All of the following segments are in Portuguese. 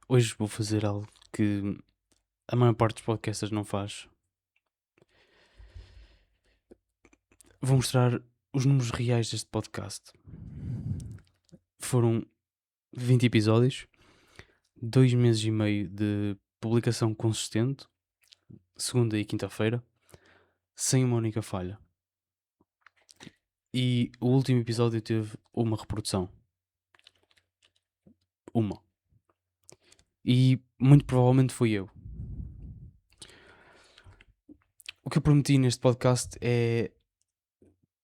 Hoje vou fazer algo que a maior parte dos podcasters não faz. Vou mostrar os números reais deste podcast. Foram 20 episódios, 2 meses e meio de publicação consistente, segunda e quinta-feira, sem uma única falha. E o último episódio teve uma reprodução. Uma. E muito provavelmente fui eu. O que eu prometi neste podcast é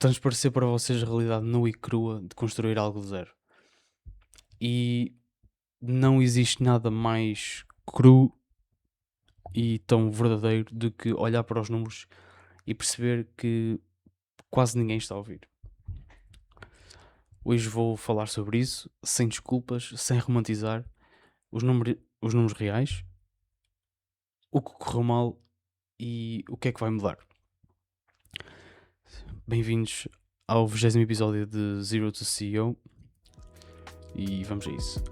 transparecer para vocês a realidade nua e crua de construir algo do zero. E não existe nada mais cru e tão verdadeiro do que olhar para os números e perceber que quase ninguém está a ouvir. Hoje vou falar sobre isso, sem desculpas, sem romantizar, os números reais, o que correu mal e o que é que vai mudar. Bem-vindos ao 20º episódio de Zero to CEO e vamos a isso.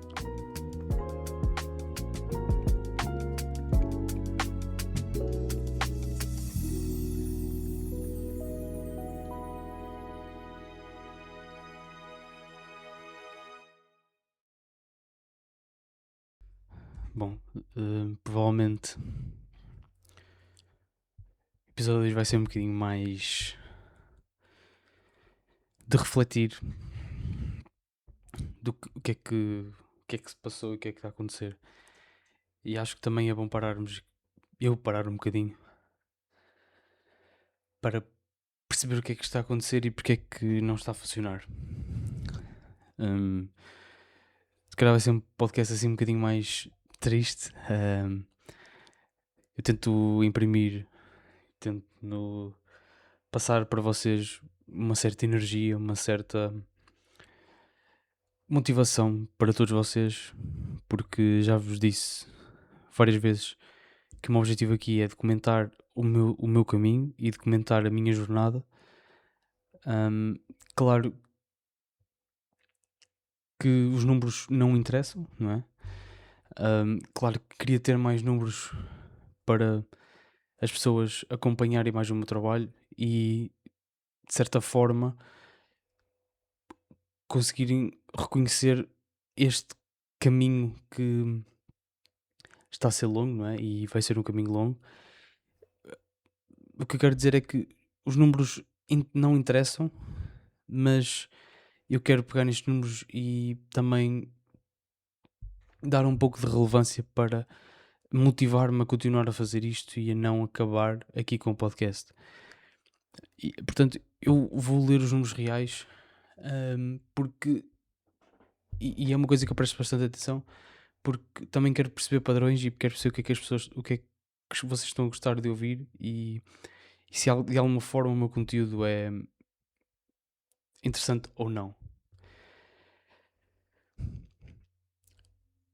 Bom, provavelmente o episódio de hoje vai ser um bocadinho mais de refletir do que, o que é que se passou e o que é que está a acontecer. E acho que também é bom eu parar um bocadinho para perceber o que é que está a acontecer e porque é que não está a funcionar. Se calhar vai ser um podcast assim um bocadinho mais triste. Eu tento passar para vocês uma certa energia, uma certa motivação para todos vocês, porque já vos disse várias vezes que o meu objetivo aqui é documentar o meu caminho e documentar a minha jornada. Claro que os números não interessam, não é? Claro que queria ter mais números para as pessoas acompanharem mais o meu trabalho e, de certa forma, conseguirem reconhecer este caminho que está a ser longo, não é? E vai ser um caminho longo. O que eu quero dizer é que os números não interessam, mas eu quero pegar nestes números e também dar um pouco de relevância para motivar-me a continuar a fazer isto e a não acabar aqui com o podcast. E, portanto, eu vou ler os números reais, porque e é uma coisa que eu presto bastante atenção, porque também quero perceber padrões e quero perceber o que é que as pessoas, o que é que vocês estão a gostar de ouvir e se de alguma forma o meu conteúdo é interessante ou não.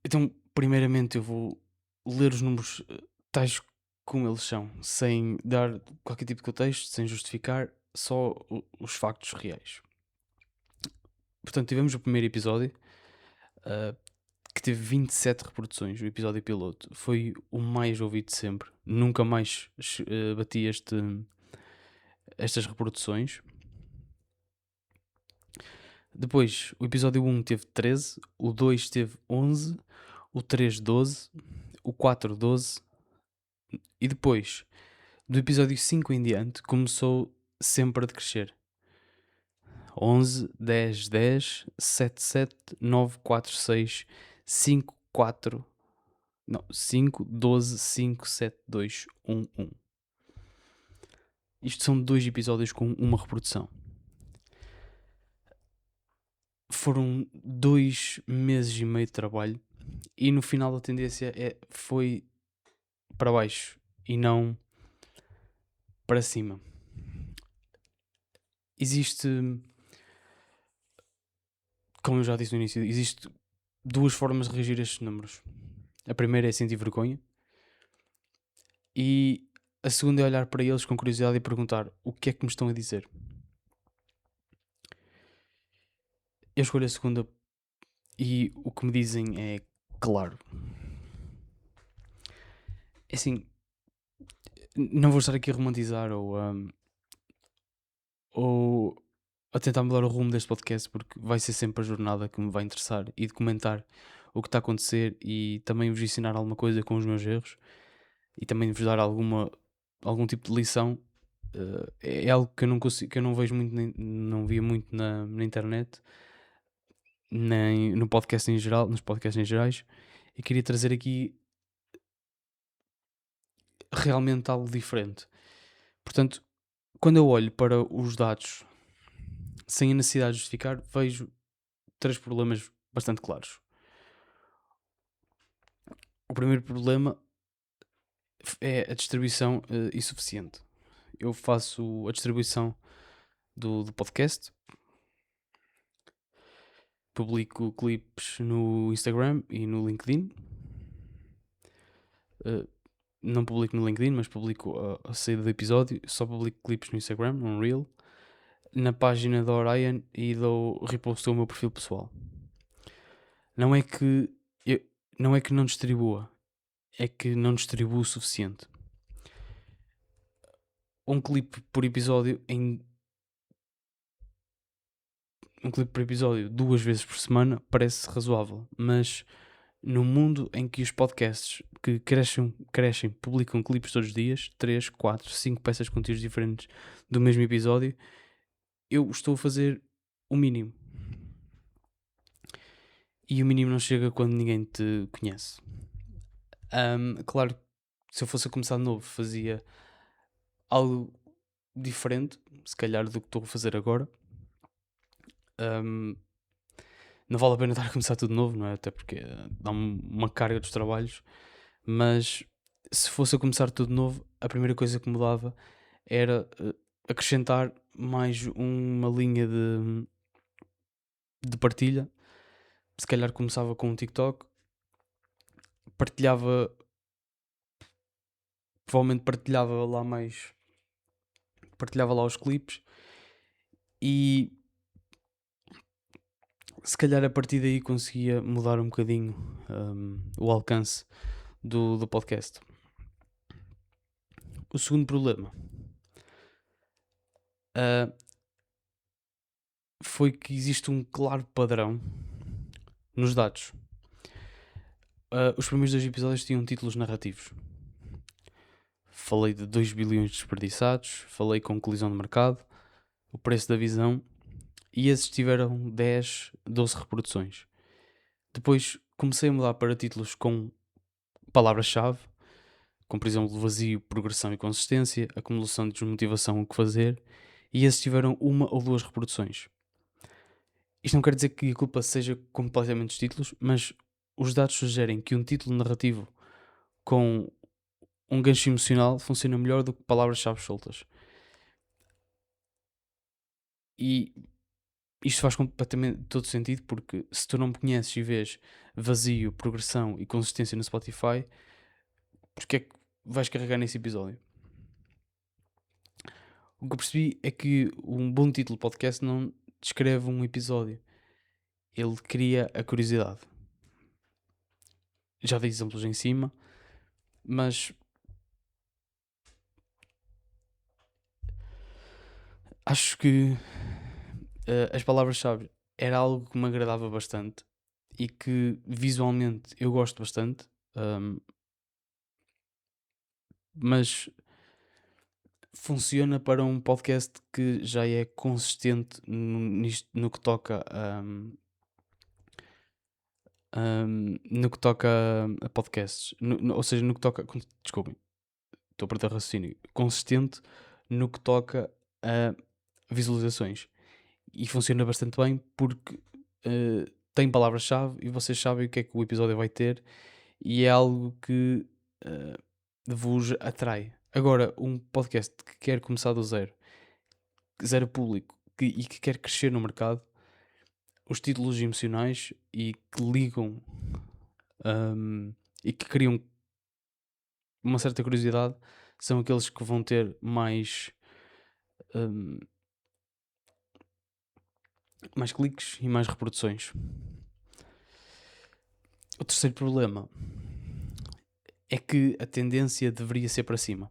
Então, primeiramente, eu vou ler os números tais como eles são, sem dar qualquer tipo de contexto, sem justificar, só os factos reais. Portanto, tivemos o primeiro episódio, que teve 27 reproduções, o episódio piloto. Foi o mais ouvido de sempre. Nunca mais bati estas reproduções. Depois, o episódio 1 teve 13, o 2 teve 11, o 3 12, o 4 12, e depois, do episódio 5 em diante, começou sempre a decrescer. 11, 10, 10, 7, 7, 9, 4, 6, 5, 4, não, 5, 12, 5, 7, 2, 1, 1. Isto são 2 episódios com uma reprodução. Foram 2 meses e meio de trabalho e no final a tendência foi para baixo e não para cima. Existe, como eu já disse no início, existe 2 formas de reagir a estes números. A primeira é sentir vergonha e a segunda é olhar para eles com curiosidade e perguntar o que é que me estão a dizer. Eu escolho a segunda e o que me dizem é claro. É assim, não vou estar aqui a romantizar ou a tentar mudar o rumo deste podcast, porque vai ser sempre a jornada que me vai interessar e documentar o que está a acontecer e também vos ensinar alguma coisa com os meus erros e também vos dar algum tipo de lição. É algo que eu não consigo, que eu não vejo muito, não via muito na internet, nem no podcast em geral, nos podcasts em gerais, e queria trazer aqui realmente algo diferente. Portanto, quando eu olho para os dados sem a necessidade de justificar, vejo três problemas bastante claros. O primeiro problema é a distribuição insuficiente. Eu faço a distribuição do podcast, publico clipes no Instagram e no LinkedIn. Não publico no LinkedIn, mas publico a saída do episódio. Só publico clipes no Instagram, no Reel, na página da Orion e dou reposto ao meu perfil pessoal. Não é que não é que não distribua, é que não distribuo o suficiente. Um clipe por episódio um clipe por episódio 2 vezes por semana parece razoável, mas no mundo em que os podcasts que crescem, publicam clipes todos os dias, 3 4 5 peças de conteúdos diferentes do mesmo episódio, eu estou a fazer o mínimo. E o mínimo não chega quando ninguém te conhece. Claro, se eu fosse a começar de novo, fazia algo diferente, se calhar, do que estou a fazer agora. Não vale a pena estar a começar tudo de novo, não é? Até porque dá-me uma carga dos trabalhos. Mas se fosse a começar tudo de novo, a primeira coisa que mudava era acrescentar mais uma linha de partilha. Se calhar começava com um TikTok, partilhava, provavelmente partilhava lá os clipes e se calhar a partir daí conseguia mudar um bocadinho o alcance do podcast. O segundo problema foi que existe um claro padrão nos dados. Os primeiros 2 episódios tinham títulos narrativos. Falei de 2 bilhões desperdiçados, falei com colisão de mercado, o preço da visão, e esses tiveram 10, 12 reproduções. Depois comecei a mudar para títulos com palavras-chave, como por exemplo vazio, progressão e consistência, acumulação de desmotivação, o que fazer, e esses tiveram 1 ou 2 reproduções. Isto não quer dizer que a culpa seja completamente dos títulos, mas os dados sugerem que um título narrativo com um gancho emocional funciona melhor do que palavras-chave soltas. E isto faz completamente todo sentido, porque se tu não me conheces e vês vazio, progressão e consistência no Spotify, porque é que vais carregar nesse episódio? O que eu percebi é que um bom título de podcast não descreve um episódio, ele cria a curiosidade. Já dei exemplos em cima, mas acho que as palavras-chave era algo que me agradava bastante e que visualmente eu gosto bastante, mas funciona para um podcast que já é consistente no que toca no que toca a podcasts, ou seja, no que toca, desculpem, estou a perder o raciocínio, consistente no que toca a visualizações, e funciona bastante bem porque tem palavras-chave e vocês sabem o que é que o episódio vai ter e é algo que vos atrai. Agora, um podcast que quer começar do zero, zero público e que quer crescer no mercado, os títulos emocionais e que ligam e que criam uma certa curiosidade são aqueles que vão ter hum, mais cliques e mais reproduções. O terceiro problema é que a tendência deveria ser para cima.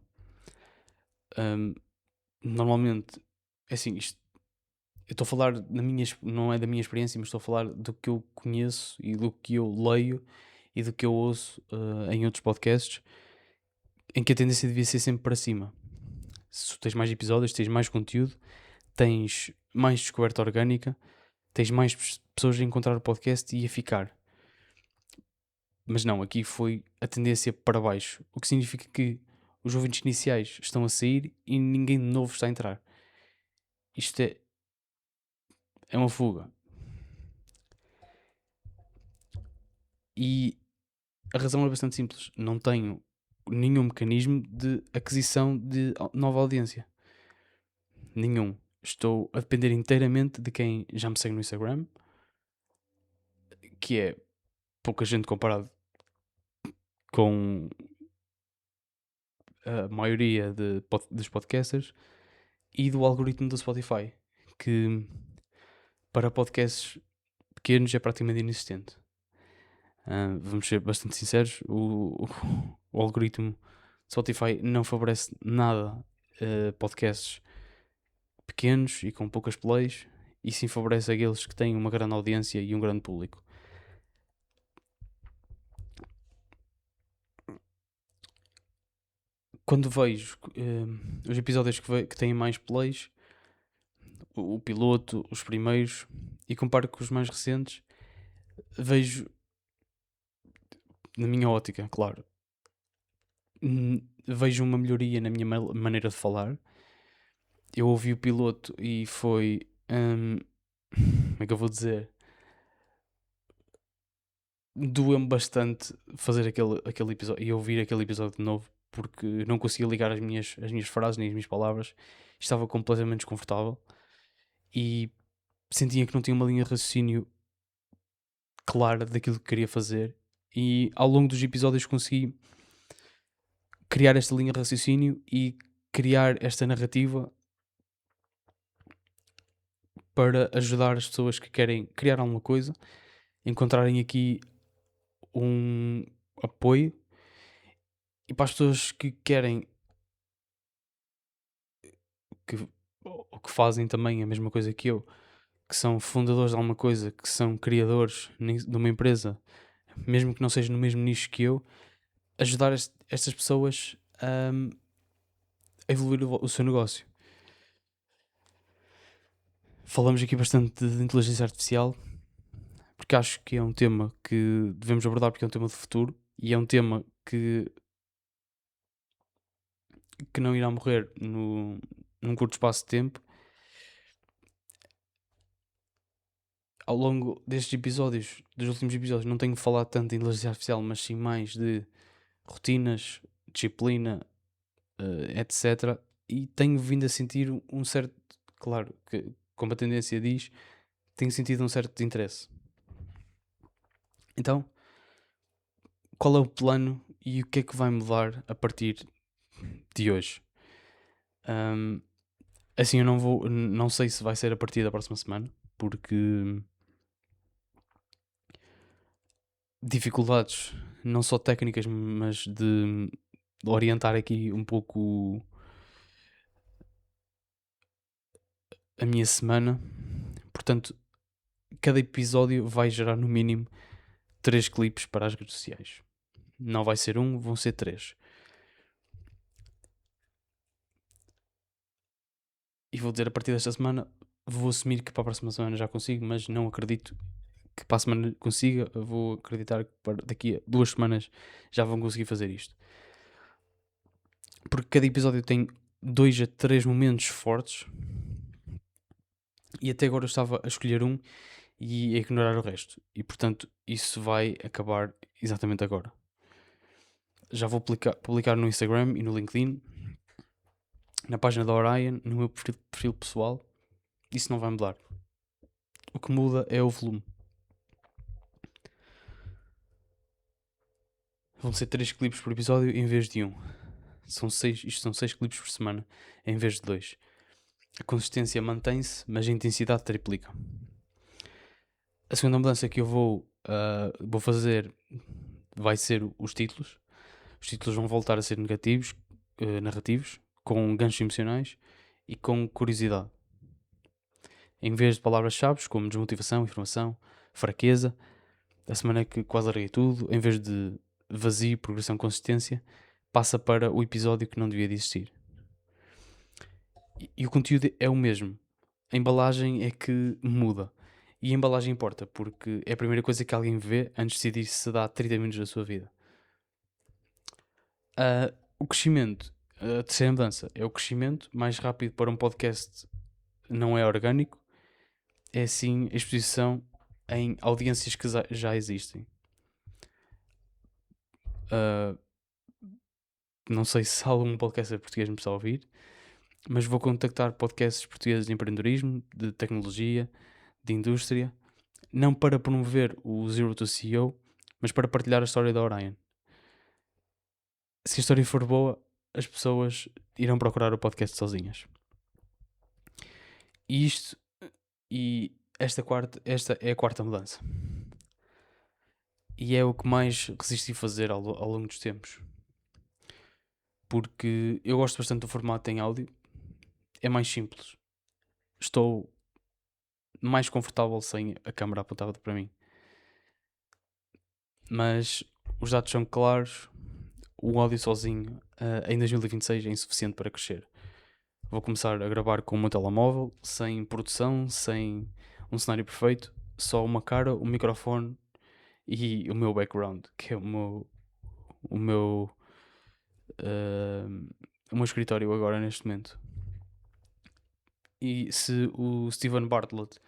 Normalmente, é assim, isto, eu estou a falar não é da minha experiência, mas estou a falar do que eu conheço e do que eu leio e do que eu ouço em outros podcasts, em que a tendência devia ser sempre para cima. Se tu tens mais episódios, tens mais conteúdo, tens mais descoberta orgânica, tens mais pessoas a encontrar o podcast e a ficar. Mas não, aqui foi a tendência para baixo, o que significa que os ouvintes iniciais estão a sair e ninguém de novo está a entrar. Isto é uma fuga. E a razão é bastante simples. Não tenho nenhum mecanismo de aquisição de nova audiência. Nenhum. Estou a depender inteiramente de quem já me segue no Instagram, que é pouca gente comparado com a maioria dos podcasters, e do algoritmo do Spotify, que para podcasts pequenos é praticamente inexistente. Vamos ser bastante sinceros, o algoritmo Spotify não favorece nada podcasts pequenos e com poucas plays, e sim favorece aqueles que têm uma grande audiência e um grande público. Quando vejo os episódios que têm mais plays, o piloto, os primeiros, e comparo com os mais recentes, vejo, na minha ótica, claro, vejo uma melhoria na minha maneira de falar. Eu ouvi o piloto e foi. Como é que eu vou dizer? Doeu-me bastante fazer aquele episódio e ouvir aquele episódio de novo, porque não conseguia ligar as minhas frases nem as minhas palavras. Estava completamente desconfortável e sentia que não tinha uma linha de raciocínio clara daquilo que queria fazer. E ao longo dos episódios consegui criar esta linha de raciocínio e criar esta narrativa para ajudar as pessoas que querem criar alguma coisa, encontrarem aqui um apoio, e para as pessoas que querem ou que fazem também a mesma coisa que eu, que são fundadores de alguma coisa, que são criadores de uma empresa, mesmo que não seja no mesmo nicho que eu, ajudar estas pessoas a evoluir o seu negócio. Falamos aqui bastante de inteligência artificial, porque acho que é um tema que devemos abordar, porque é um tema de futuro e é um tema que não irá morrer num curto espaço de tempo. Ao longo destes episódios, dos últimos episódios, não tenho falado tanto de inteligência artificial, mas sim mais de rotinas, disciplina, etc. E tenho vindo a sentir um certo, claro, que como a tendência diz, tenho sentido um certo interesse. Então, qual é o plano e o que é que vai mudar a partir de hoje? Assim, eu não sei se vai ser a partir da próxima semana, porque dificuldades não só técnicas, mas de orientar aqui um pouco a minha semana. Portanto, cada episódio vai gerar no mínimo 3 clipes para as redes sociais. Não vai ser um, vão ser 3. E vou dizer, a partir desta semana, vou assumir que para a próxima semana já consigo, mas não acredito que para a semana consiga. Eu vou acreditar que daqui a 2 semanas já vão conseguir fazer isto. Porque cada episódio tem 2 a 3 momentos fortes, e até agora eu estava a escolher um e a ignorar o resto. E portanto, isso vai acabar exatamente agora. Já vou publicar no Instagram e no LinkedIn, na página da Orion, no meu perfil pessoal. Isso não vai mudar. O que muda é o volume. Vão ser 3 clipes por episódio em vez de 1. Isto são 6 clipes por semana em vez de 2. A consistência mantém-se, mas a intensidade triplica. A segunda mudança que eu vou fazer vai ser os títulos. Os títulos vão voltar a ser negativos, narrativos, com ganchos emocionais e com curiosidade. Em vez de palavras-chave como desmotivação, informação, fraqueza, a semana que quase larguei tudo, em vez de vazio, progressão, consistência, passa para o episódio que não devia de existir. E o conteúdo é o mesmo. A embalagem é que muda. E a embalagem importa, porque é a primeira coisa que alguém vê antes de decidir se dá 30 minutos da sua vida. O crescimento, a terceira mudança, é o crescimento mais rápido para um podcast, não é orgânico, é sim a exposição em audiências que já existem. Uh, não sei se algum podcaster português me está a ouvir, mas vou contactar podcasts portugueses de empreendedorismo, de tecnologia, de indústria, não para promover o Zero to CEO, mas para partilhar a história da Orion. Se a história for boa, as pessoas irão procurar o podcast sozinhas. E esta é a quarta mudança. E é o que mais resisti a fazer ao longo dos tempos. Porque eu gosto bastante do formato em áudio. É mais simples. Estou mais confortável sem a câmera apontada para mim. Mas os dados são claros. O áudio sozinho em 2026 é insuficiente para crescer. Vou começar a gravar com o meu telemóvel, sem produção, sem um cenário perfeito, só uma cara, um microfone e o meu background, que é o meu, o meu escritório agora neste momento. E se o Steven Bartlett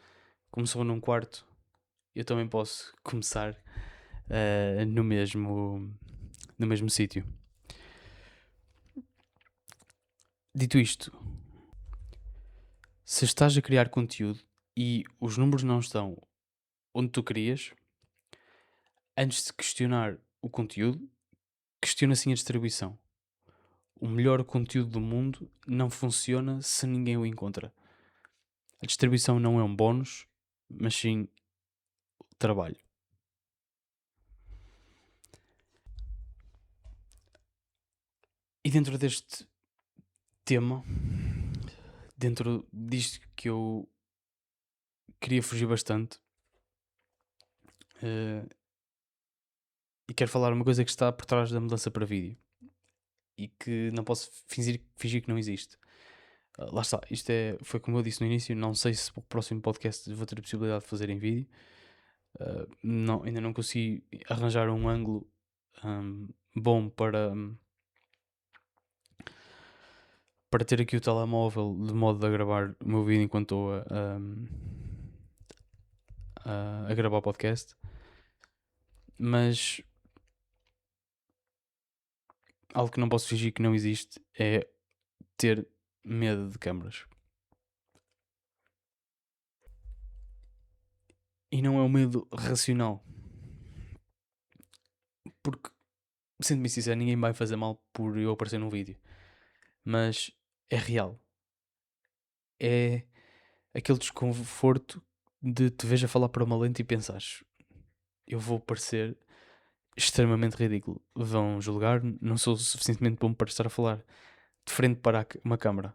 começou num quarto, eu também posso começar no mesmo sítio. Dito isto, se estás a criar conteúdo e os números não estão onde tu querias, antes de questionar o conteúdo, questiona sim a distribuição. O melhor conteúdo do mundo não funciona se ninguém o encontra. A distribuição não é um bónus, mas sim trabalho. E dentro deste tema, dentro disto que eu queria fugir bastante, e quero falar uma coisa que está por trás da mudança para vídeo e que não posso fingir que não existe. Lá está, foi como eu disse no início, não sei se o próximo podcast vou ter a possibilidade de fazer em vídeo. Ainda não consegui arranjar um ângulo bom para ter aqui o telemóvel de modo a gravar o meu vídeo enquanto estou a gravar o podcast. Mas algo que não posso fingir que não existe é ter medo de câmaras. E não é um medo racional. Porque, sendo-me sincero, ninguém vai fazer mal por eu aparecer num vídeo. Mas é real. É aquele desconforto de te veres a falar para uma lente e pensares: eu vou parecer extremamente ridículo. Vão julgar, não sou suficientemente bom para estar a falar de frente para uma câmara.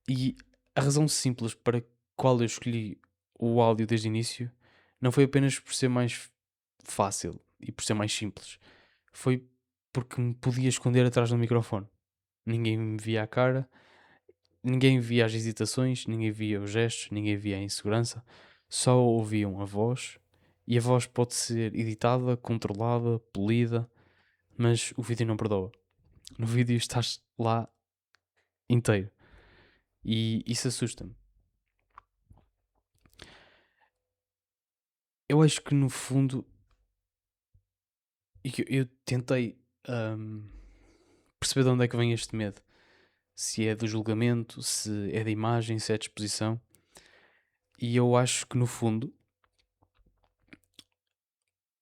E a razão simples para a qual eu escolhi o áudio desde o início não foi apenas por ser mais fácil e por ser mais simples. Foi porque me podia esconder atrás do microfone. Ninguém me via a cara, ninguém via as hesitações, ninguém via os gestos, ninguém via a insegurança. Só ouviam a voz. E a voz pode ser editada, controlada, polida, mas o vídeo não perdoa. No vídeo estás lá inteiro. E isso assusta-me. Eu acho que no fundo eu tentei perceber de onde é que vem este medo. Se é do julgamento, se é da imagem, se é de exposição. E eu acho que no fundo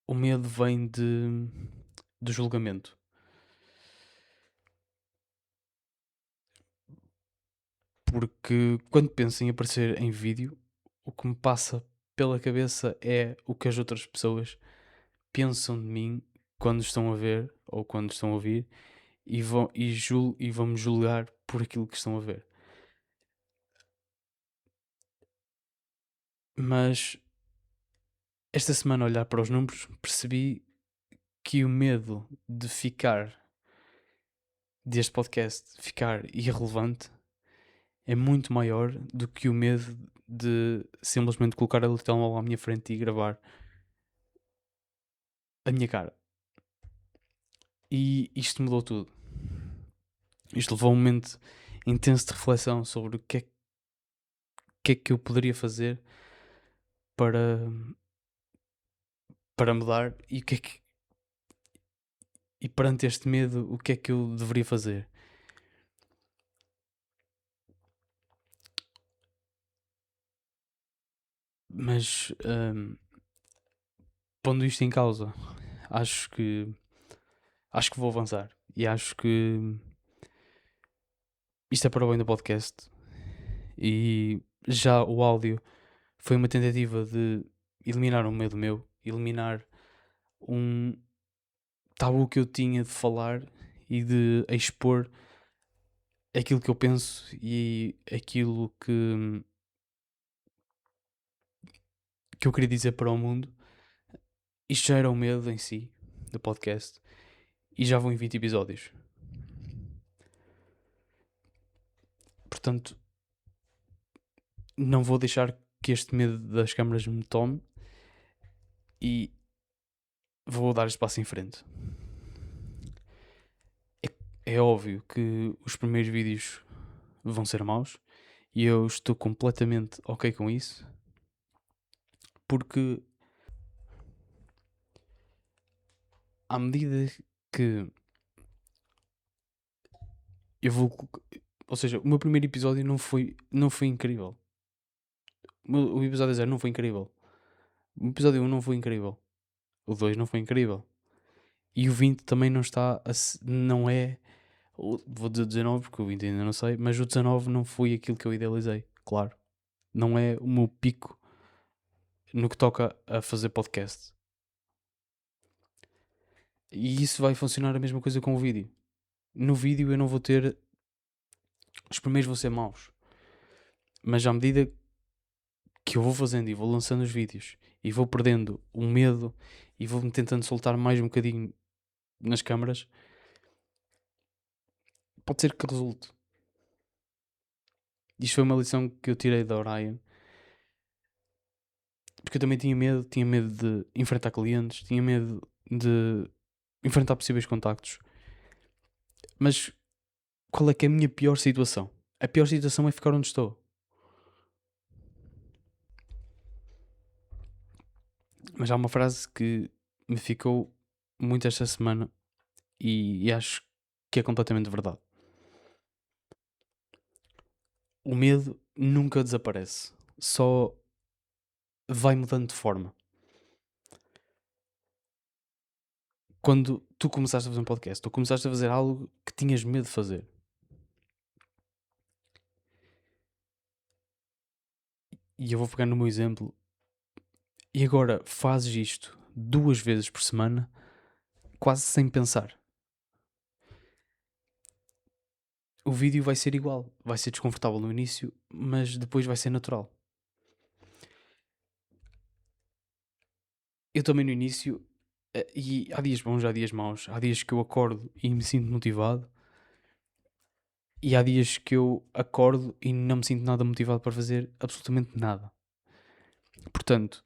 o medo vem do julgamento. Porque quando penso em aparecer em vídeo, o que me passa pela cabeça é o que as outras pessoas pensam de mim quando estão a ver ou quando estão a ouvir e vão-me julgar por aquilo que estão a ver. Mas esta semana, a olhar para os números, percebi que o medo deste podcast ficar irrelevante é muito maior do que o medo de simplesmente colocar a telemóvel à minha frente e gravar a minha cara. E isto mudou tudo. Isto levou a um momento intenso de reflexão sobre o que é que eu poderia fazer para, para mudar e perante este medo, o que é que eu deveria fazer. Mas pondo isto em causa, acho que vou avançar e acho que isto é para o bem do podcast. E já o áudio foi uma tentativa de eliminar um medo meu, eliminar um tabu que eu tinha de falar e de expor aquilo que eu penso e aquilo que eu queria dizer para o mundo. Isto já era o medo em si do podcast e já vão em 20 episódios. Portanto, não vou deixar que este medo das câmaras me tome e vou dar espaço em frente. É óbvio que os primeiros vídeos vão ser maus e eu estou completamente ok com isso, porque à medida que eu vou. Ou seja, o meu primeiro episódio não foi incrível. O episódio 0 não foi incrível. O episódio 1 não foi incrível. O 2 não foi incrível. E o 20 também não está. Não é. Vou dizer 19 porque o 20 ainda não sei. Mas o 19 não foi aquilo que eu idealizei. Claro. Não é o meu pico no que toca a fazer podcast. E isso vai funcionar a mesma coisa com o vídeo. No vídeo eu não vou ter. Os primeiros vão ser maus. Mas à medida que eu vou fazendo e vou lançando os vídeos e vou perdendo o medo e vou-me tentando soltar mais um bocadinho nas câmaras, pode ser que resulte. Isto foi uma lição que eu tirei da Orion, porque eu também tinha medo de enfrentar clientes, tinha medo de enfrentar possíveis contactos. Mas qual é que é a minha pior situação? A pior situação é ficar onde estou. Mas há uma frase que me ficou muito esta semana e acho que é completamente verdade. O medo nunca desaparece, só vai mudando de forma. Quando tu começaste a fazer um podcast, tu começaste a fazer algo que tinhas medo de fazer. E eu vou pegar no meu exemplo. E agora fazes isto 2 vezes por semana, quase sem pensar. O vídeo vai ser igual. Vai ser desconfortável no início, mas depois vai ser natural. Eu também no início, e há dias bons, há dias maus. Há dias que eu acordo e me sinto motivado. E há dias que eu acordo e não me sinto nada motivado para fazer absolutamente nada. Portanto,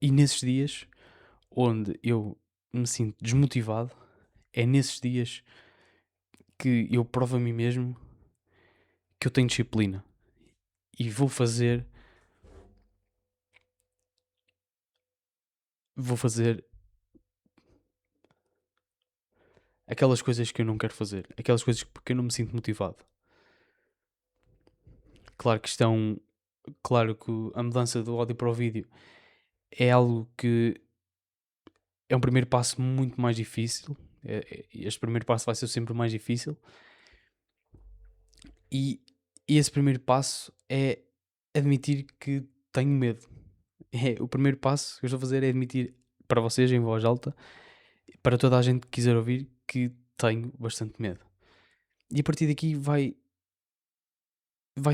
e nesses dias onde eu me sinto desmotivado, é nesses dias que eu provo a mim mesmo que eu tenho disciplina e vou fazer aquelas coisas que eu não quero fazer, aquelas coisas porque eu não me sinto motivado. Claro que claro que a mudança do áudio para o vídeo é algo que é um primeiro passo muito mais difícil. Este primeiro passo vai ser sempre o mais difícil. E esse primeiro passo é admitir que tenho medo. O primeiro passo que eu estou a fazer é admitir para vocês em voz alta, para toda a gente que quiser ouvir, que tenho bastante medo. E a partir daqui vai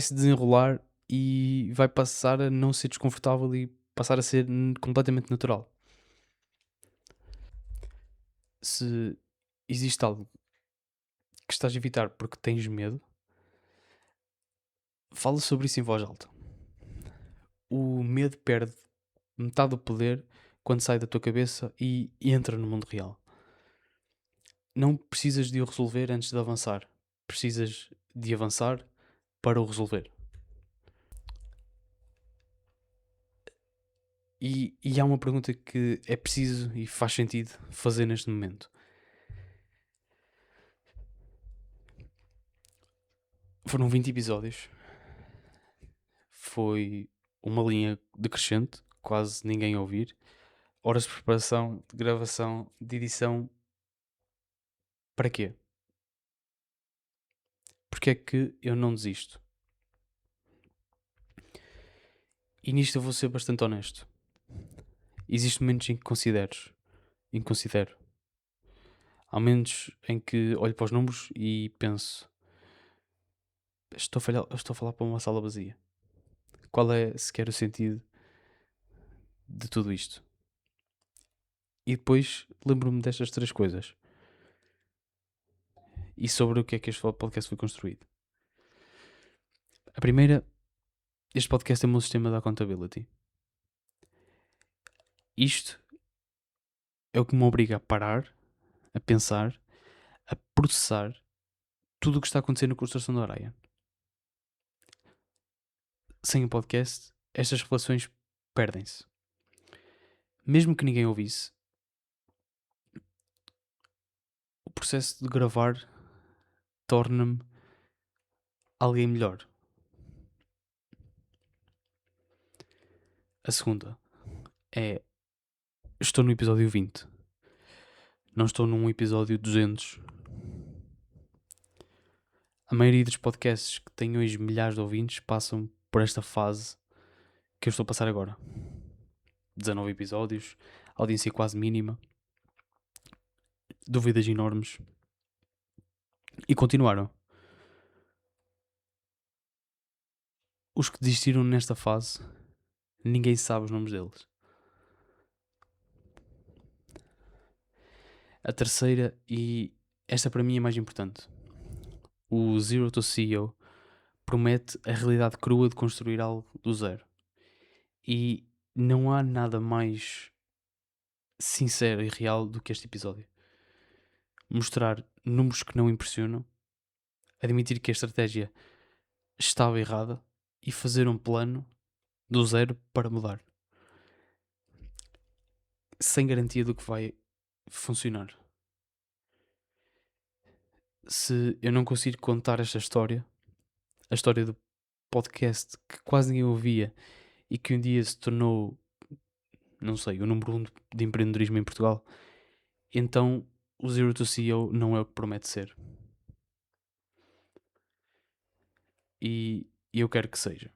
se desenrolar e vai passar a não ser desconfortável e passar a ser completamente natural. Se existe algo que estás a evitar porque tens medo, fala sobre isso em voz alta. O medo perde metade do poder quando sai da tua cabeça e entra no mundo real. Não precisas de o resolver antes de avançar. Precisas de avançar para o resolver. E há uma pergunta que é preciso e faz sentido fazer neste momento. Foram 20 episódios. Foi uma linha decrescente, quase ninguém a ouvir. Horas de preparação, de gravação, de edição. Para quê? Porque é que eu não desisto? E nisto eu vou ser bastante honesto. Existem momentos em que inconsidero. Há momentos em que olho para os números e penso: estou a falar para uma sala vazia. Qual é sequer o sentido de tudo isto? E depois lembro-me destas três coisas e sobre o que é que este podcast foi construído. A primeira, este podcast é o meu sistema de accountability. Isto é o que me obriga a parar, a pensar, a processar tudo o que está acontecendo na construção da Ryan. Sem o podcast, estas relações perdem-se. Mesmo que ninguém ouvisse, o processo de gravar torna-me alguém melhor. A segunda é: estou no episódio 20. Não estou num episódio 200. A maioria dos podcasts que têm hoje milhares de ouvintes passam por esta fase que eu estou a passar agora. 19 episódios, audiência quase mínima, dúvidas enormes. E continuaram. Os que desistiram nesta fase, ninguém sabe os nomes deles. A terceira, e esta para mim é mais importante: o Zero to CEO promete a realidade crua de construir algo do zero. E não há nada mais sincero e real do que este episódio. Mostrar números que não impressionam, admitir que a estratégia estava errada e fazer um plano do zero para mudar. Sem garantia do que vai funcionar. Se eu não conseguir contar esta história, a história do podcast que quase ninguém ouvia e que um dia se tornou, não sei, o número 1 de empreendedorismo em Portugal, então o Zero to CEO não é o que promete ser. E eu quero que seja.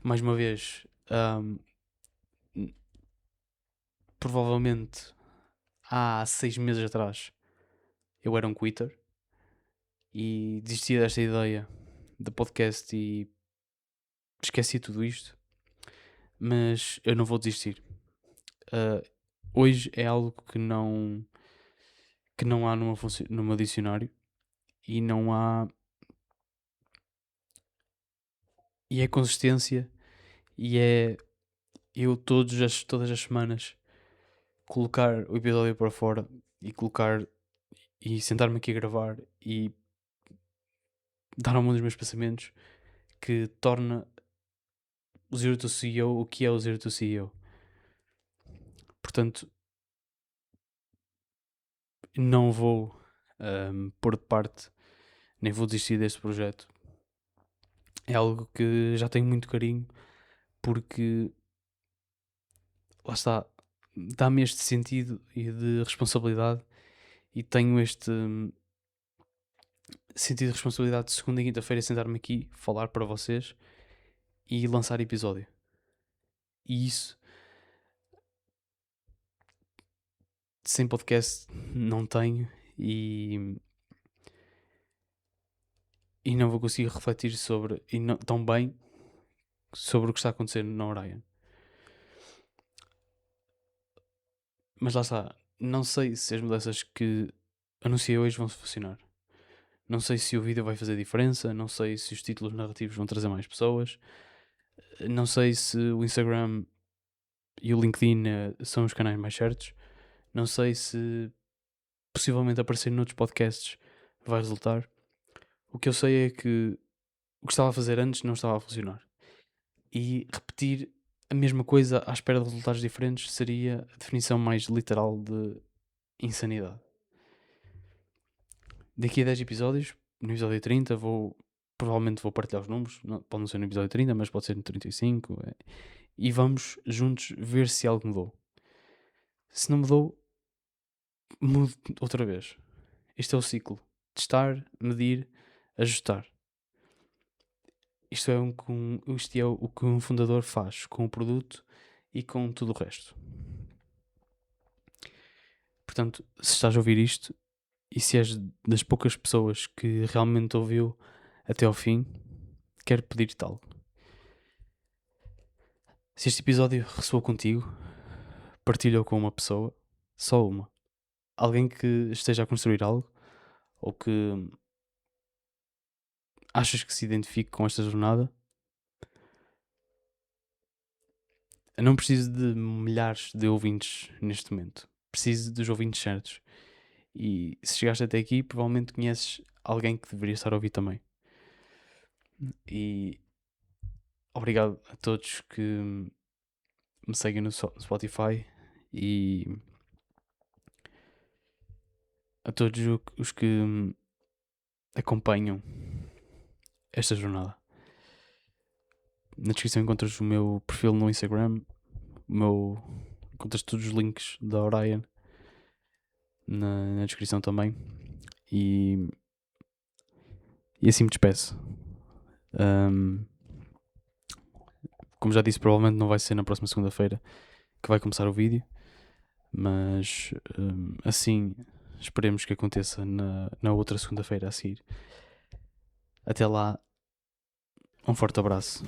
Mais uma vez, provavelmente há 6 meses atrás eu era um quitter e desisti desta ideia de podcast e esqueci tudo isto, mas eu não vou desistir. Hoje é algo que não há numa dicionário e não há, e é consistência e é eu todas as semanas colocar o episódio para fora e colocar e sentar-me aqui a gravar e dar ao mundo os meus pensamentos que torna o Zero to CEO o que é o Zero to CEO. Portanto, não vou pôr de parte, nem vou desistir deste projeto. É algo que já tenho muito carinho, porque lá está, dá-me este sentido e de responsabilidade e tenho este sentido de responsabilidade de segunda e quinta-feira sentar-me aqui, falar para vocês e lançar episódio. E isso, sem podcast, não tenho e não vou conseguir refletir sobre, e não, tão bem, sobre o que está a acontecer na Orion. Mas lá está, não sei se as mudanças que anunciei hoje vão funcionar. Não sei se o vídeo vai fazer diferença, não sei se os títulos narrativos vão trazer mais pessoas, não sei se o Instagram e o LinkedIn são os canais mais certos, não sei se possivelmente aparecer noutros podcasts vai resultar. O que eu sei é que o que estava a fazer antes não estava a funcionar. E repetir a mesma coisa à espera de resultados diferentes seria a definição mais literal de insanidade. Daqui a 10 episódios, no episódio 30, provavelmente vou partilhar os números. Pode não ser no episódio 30, mas pode ser no 35. E vamos juntos ver se algo mudou. Se não mudou, mude outra vez. Este é o ciclo. Testar, medir, ajustar. Isto é o que um fundador faz com o produto e com tudo o resto. Portanto, se estás a ouvir isto e se és das poucas pessoas que realmente ouviu até ao fim, quero pedir-te algo. Se este episódio ressoou contigo, partilha-o com uma pessoa, só uma. Alguém que esteja a construir algo ou que achas que se identifique com esta jornada. Eu não preciso de milhares de ouvintes neste momento. Preciso dos ouvintes certos. E se chegaste até aqui, provavelmente conheces alguém que deveria estar a ouvir também. E obrigado a todos que me seguem no Spotify e a todos os que acompanham esta jornada. Na descrição encontras o meu perfil no Instagram, encontras todos os links da Orion na descrição também. E assim me despeço. Como já disse, provavelmente não vai ser na próxima segunda-feira que vai começar o vídeo, mas assim esperemos que aconteça na outra segunda-feira a seguir. Até lá, um forte abraço.